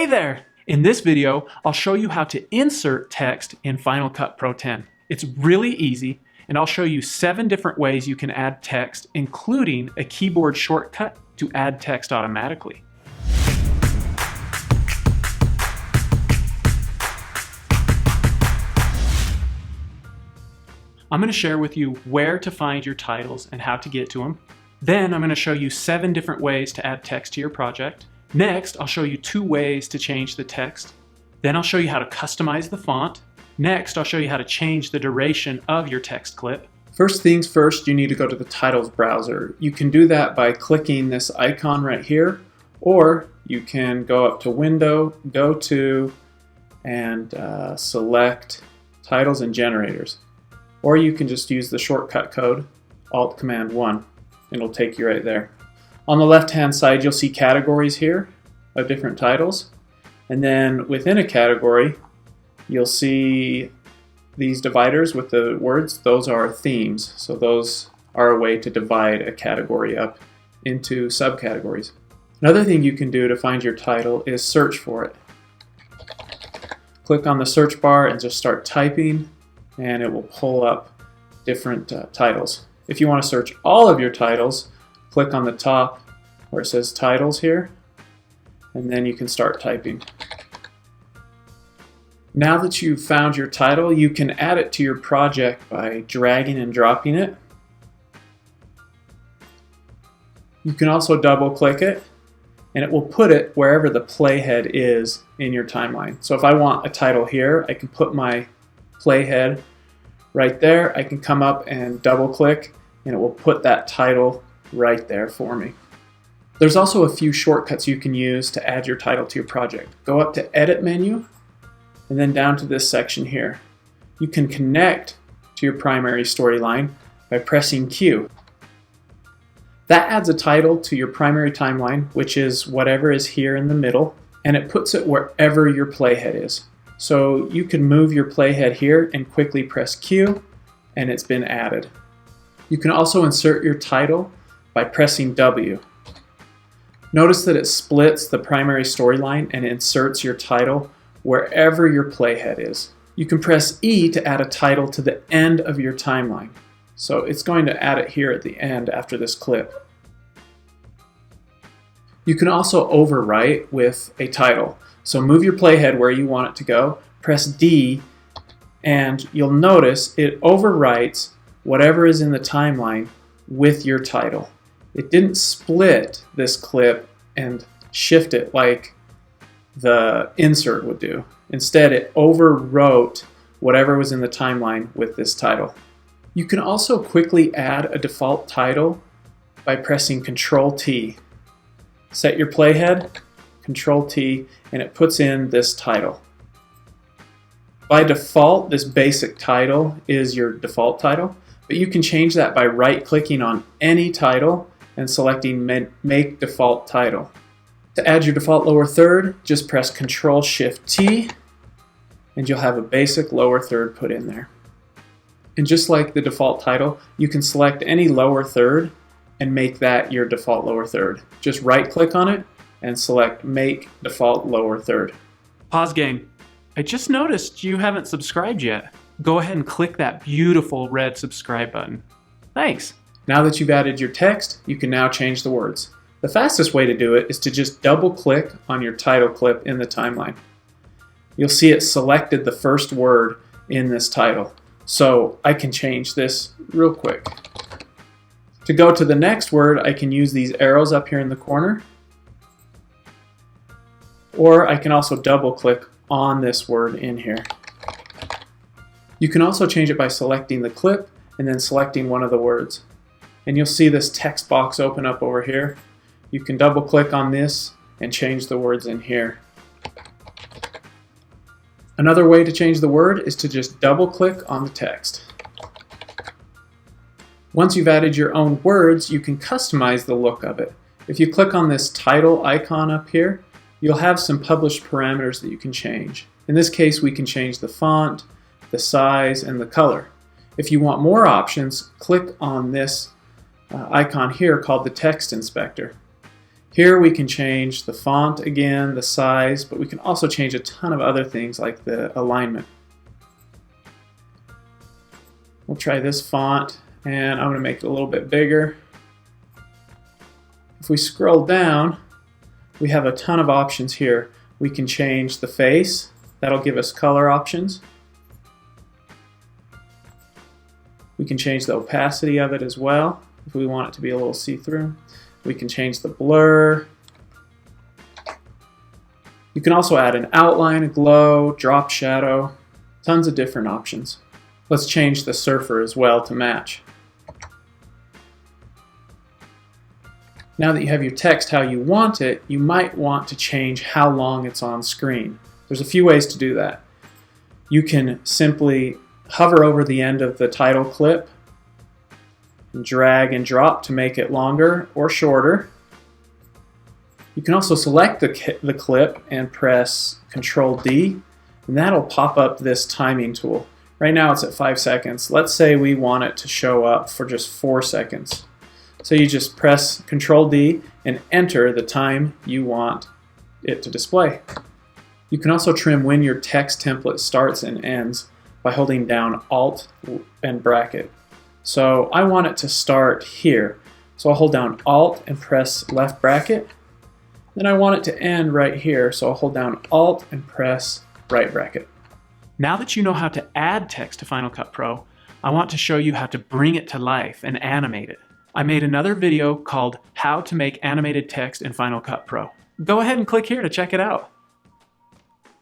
Hey there! In this video, I'll show you how to insert text in Final Cut Pro 10. It's really easy, and I'll show you 7 different ways you can add text, including a keyboard shortcut to add text automatically. I'm going to share with you where to find your titles and how to get to them. Then I'm going to show you 7 different ways to add text to your project. Next, I'll show you 2 ways to change the text. Then I'll show you how to customize the font. Next, I'll show you how to change the duration of your text clip. First things first, you need to go to the titles browser. You can do that by clicking this icon right here, or you can go up to Window, go to, and select Titles and Generators. Or you can just use the shortcut code, Alt-Command-1, and it'll take you right there. On the left-hand side, you'll see categories here of different titles. And then within a category, you'll see these dividers with the words. Those are themes. So those are a way to divide a category up into subcategories. Another thing you can do to find your title is search for it. Click on the search bar and just start typing, and it will pull up different titles. If you want to search all of your titles, click on the top where it says titles here, and then you can start typing. Now that you've found your title, you can add it to your project by dragging and dropping it. You can also double click it, and it will put it wherever the playhead is in your timeline. So if I want a title here, I can put my playhead right there. I can come up and double click, and it will put that title right there for me. There's also a few shortcuts you can use to add your title to your project. Go up to Edit menu, and then down to this section here. You can connect to your primary storyline by pressing Q. That adds a title to your primary timeline, which is whatever is here in the middle, and it puts it wherever your playhead is. So you can move your playhead here and quickly press Q, and it's been added. You can also insert your title by pressing W. Notice that it splits the primary storyline and inserts your title wherever your playhead is. You can press E to add a title to the end of your timeline. So it's going to add it here at the end after this clip. You can also overwrite with a title. So move your playhead where you want it to go, press D, and you'll notice it overwrites whatever is in the timeline with your title. It didn't split this clip and shift it like the insert would do. Instead, it overwrote whatever was in the timeline with this title. You can also quickly add a default title by pressing Control T. Set your playhead, Control T, and it puts in this title. By default, this basic title is your default title, but you can change that by right-clicking on any title and selecting Make Default Title. To add your default lower third, just press Control-Shift-T, and you'll have a basic lower third put in there. And just like the default title, you can select any lower third and make that your default lower third. Just right-click on it and select Make Default Lower Third. Pause game. I just noticed you haven't subscribed yet. Go ahead and click that beautiful red subscribe button. Thanks. Now that you've added your text, you can now change the words. The fastest way to do it is to just double-click on your title clip in the timeline. You'll see it selected the first word in this title. So I can change this real quick. To go to the next word, I can use these arrows up here in the corner. Or I can also double-click on this word in here. You can also change it by selecting the clip and then selecting one of the words. And you'll see this text box open up over here. You can double-click on this and change the words in here. Another way to change the word is to just double-click on the text. Once you've added your own words, you can customize the look of it. If you click on this title icon up here, you'll have some published parameters that you can change. In this case, we can change the font, the size, and the color. If you want more options, click on this icon here called the Text Inspector. Here we can change the font again, the size, but we can also change a ton of other things like the alignment. We'll try this font, and I'm going to make it a little bit bigger. If we scroll down, we have a ton of options here. We can change the face. That'll give us color options. We can change the opacity of it as well if we want it to be a little see-through. We can change the blur. You can also add an outline, a glow, drop shadow, tons of different options. Let's change the surfer as well to match. Now that you have your text how you want it, you might want to change how long it's on screen. There's a few ways to do that. You can simply hover over the end of the title clip and drag and drop to make it longer or shorter. You can also select the clip and press Control-D, and that'll pop up this timing tool. Right now it's at 5 seconds. Let's say we want it to show up for just 4 seconds. So you just press Control-D and enter the time you want it to display. You can also trim when your text template starts and ends by holding down Alt and bracket. So I want it to start here. So I'll hold down Alt and press left bracket. Then I want it to end right here, so I'll hold down Alt and press right bracket. Now that you know how to add text to Final Cut Pro, I want to show you how to bring it to life and animate it. I made another video called How to Make Animated Text in Final Cut Pro. Go ahead and click here to check it out.